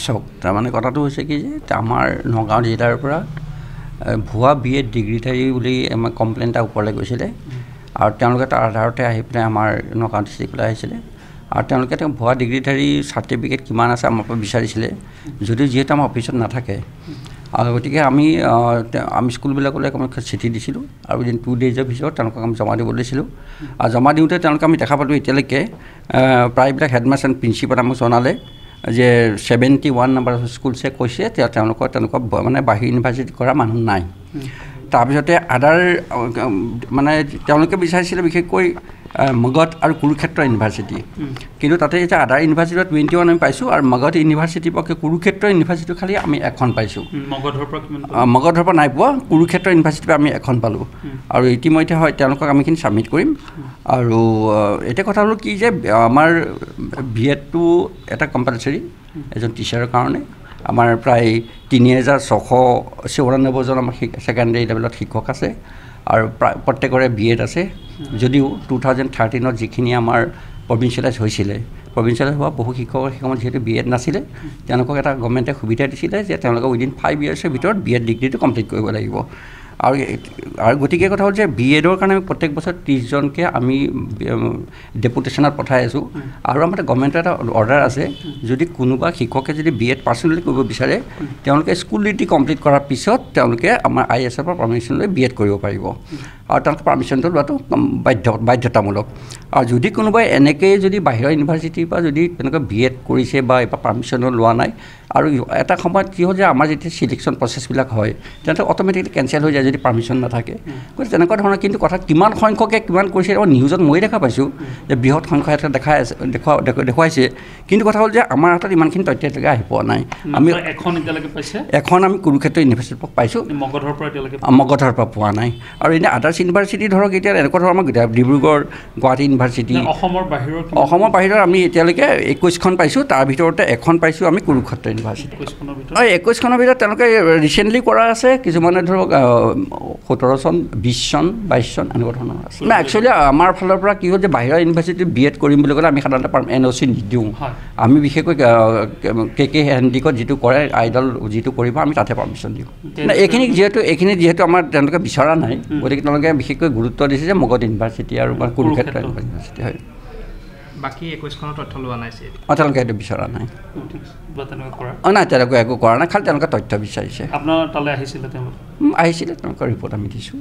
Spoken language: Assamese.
চাওক তাৰমানে কথাটো হৈছে কি যে আমাৰ নগাঁও জিলাৰ পৰা ভুৱা BEd ডিগ্ৰীধাৰী বুলি আমাৰ কমপ্লেইন এটা ওপৰলৈ গৈছিলে আৰু তেওঁলোকে তাৰ আধাৰতে আহি পেলাই আমাৰ নগাঁও ডিষ্ট্ৰিক্টলৈ আহিছিলে আৰু তেওঁলোকে ভুৱা ডিগ্ৰীধাৰী চাৰ্টিফিকেট কিমান আছে আমাৰ পৰা বিচাৰিছিলে যদিও যিহেতু আমাৰ অফিচত নাথাকে আৰু গতিকে আমি স্কুলবিলাকলৈ চিঠি দিছিলোঁ আৰু উইদিন 2 days ভিতৰত তেওঁলোকক আমি জমা দিব দিছিলোঁ আৰু জমা দিওঁতে তেওঁলোকে আমি দেখা পালোঁ এতিয়ালৈকে প্ৰায়বিলাক হেডমাষ্টাৰ এণ্ড প্ৰিন্সিপাল আমাক জনালে যে 71 নম্বৰ স্কুলছে কৈছে তেওঁলোকৰ মানে বাহিৰ ইউনিভাৰ্চিটি কৰা মানুহ নাই তাৰপিছতে আদাৰ মানে তেওঁলোকে বিচাৰিছিলে বিশেষকৈ মগধ আৰু কুৰুক্ষেত্ৰ ইউনিভাৰ্চিটি কিন্তু তাতে এতিয়া আদাৰ ইউনিভাৰ্চিটিত 21 আমি পাইছোঁ আৰু মগধ ইউনিভাৰ্চিটিৰ পক্ষে কুৰুক্ষেত্ৰ ইউনিভাৰ্চিটি খালি আমি এখন পাইছোঁ মগধৰ পৰা নাই পোৱা কুৰুক্ষেত্ৰ ইউনিভাৰ্চিটিৰ পৰা আমি এখন পালোঁ আৰু ইতিমধ্যে হয় তেওঁলোকক আমি এইখিনি ছাবমিট কৰিম আৰু এটা কথা হ'ল কি যে আমাৰ BEdটো এটা কম্পালচৰি এজন টিচাৰৰ কাৰণে আমাৰ প্ৰায় 3694 জন আমাৰ ছেকেণ্ডেৰী লেভেলত শিক্ষক আছে আৰু প্ৰত্যেকৰে BEd আছে যদিও 2013ত যিখিনি আমাৰ প্ৰভিঞ্চিয়েলাইজ হৈছিলে প্ৰভিঞ্চিয়েলাইজ হোৱা বহু শিক্ষকৰ সময়ত যিহেতু BEd নাছিলে তেওঁলোকক এটা গভৰ্ণমেণ্টে সুবিধা দিছিলে যে তেওঁলোকে উইদিন 5 yearsৰ ভিতৰত BEd ডিগ্ৰীটো কমপ্লিট কৰিব লাগিব আৰু গতিকে কথা হ'ল যে BEdৰ কাৰণে আমি প্ৰত্যেক বছৰ 30 জনকৈ আমি ডেপুটেশ্যনত পঠাই আছোঁ আৰু আমাৰ গভৰ্ণমেণ্টৰ এটা অৰ্ডাৰ আছে যদি কোনোবা শিক্ষকে যদি BEd পাৰ্চনেলি কৰিব বিচাৰে তেওঁলোকে স্কুল ডিগ্ৰী কমপ্লিট কৰাৰ পিছত তেওঁলোকে আমাৰ ISৰ পৰা পাৰ্মিশ্যন লৈ BEd কৰিব পাৰিব আৰু তেওঁলোকে পাৰ্মিশ্যনটো লোৱাটো বাধ্যতামূলক আৰু যদি কোনোবাই এনেকৈ যদি বাহিৰৰ ইউনিভাৰ্চিটিৰ পৰা যদি তেনেকৈ BEd কৰিছে বা এইবাৰ পাৰ্মিশ্যনো লোৱা নাই আৰু এটা সময়ত কি হয় যে আমাৰ যেতিয়া ছিলেকশ্যন প্ৰচেছবিলাক হয় তেন্তে অট'মেটিকলি কেঞ্চেল হৈ যায় যদি পাৰ্মিশ্যন নাথাকে গতিকে তেনেকুৱা ধৰণৰ কিন্তু কথা কিমান সংখ্যকে কিমান কৰিছে নিউজত মই দেখা পাইছোঁ যে বৃহৎ সংখ্যা এটা দেখুৱাইছে কিন্তু কথা হ'ল যে আমাৰ হাতত ইমানখিনি তথ্য এতিয়ালৈকে আহি পোৱা নাই আমি এখন আমি কুৰুক্ষেত্ৰ ইউনিভাৰ্চিটিৰ পৰা পাইছোঁ মগধৰ পৰা পোৱা নাই আৰু এতিয়া আদাৰ্ছ ইউনিভাৰ্চিটি ধৰক এতিয়া এনেকুৱা ধৰণৰ আমাৰ ডিব্ৰুগড় গুৱাহাটী ইউনিভাৰ্চিটি অসমৰ বাহিৰৰ আমি এতিয়ালৈকে 21খন পাইছোঁ তাৰ ভিতৰতে এখন পাইছোঁ আমি কুৰুক্ষেত্ৰ ইউনিভাৰ্চিটি 21খনৰ ভিতৰত তেওঁলোকে ৰিচেণ্টলি কৰা আছে কিছুমানে ধৰক 17 চন 20 চন 22 চন এনেকুৱা ধৰণৰ আছে না একচুৱেলি আমাৰ ফালৰ পৰা কি হ'ল যে বাহিৰৰ ইউনিভাৰ্চিটিত BEd কৰিম বুলি ক'লে আমি সাধাৰণতে NOC নিদিওঁ আমি বিশেষকৈ KK হেণ্ডিকত যিটো কৰে আইডল যিটো কৰিব আমি তাতে পাৰ্মিশ্যন দিওঁ এইখিনি যিহেতু আমাৰ তেওঁলোকে বিচৰা নাই গতিকে তেওঁলোকে বিশেষকৈ গুৰুত্ব দিছে যে মগধ ইউনিভাৰ্চিটি আৰু কুৰুক্ষেত্ৰ ইউনিভাৰ্চিটি হয় বাকি 21খনৰ তথ্য লোৱা নাই তেওঁলোকে এইটো বিচৰা নাই নাই তেওঁলোকে একো কৰা নাই খালি তেওঁলোকে তথ্য বিচাৰিছে আপোনাৰ তালৈ আহিছিলে তেওঁলোকৰ ৰিপৰ্ট আমি দিছোঁ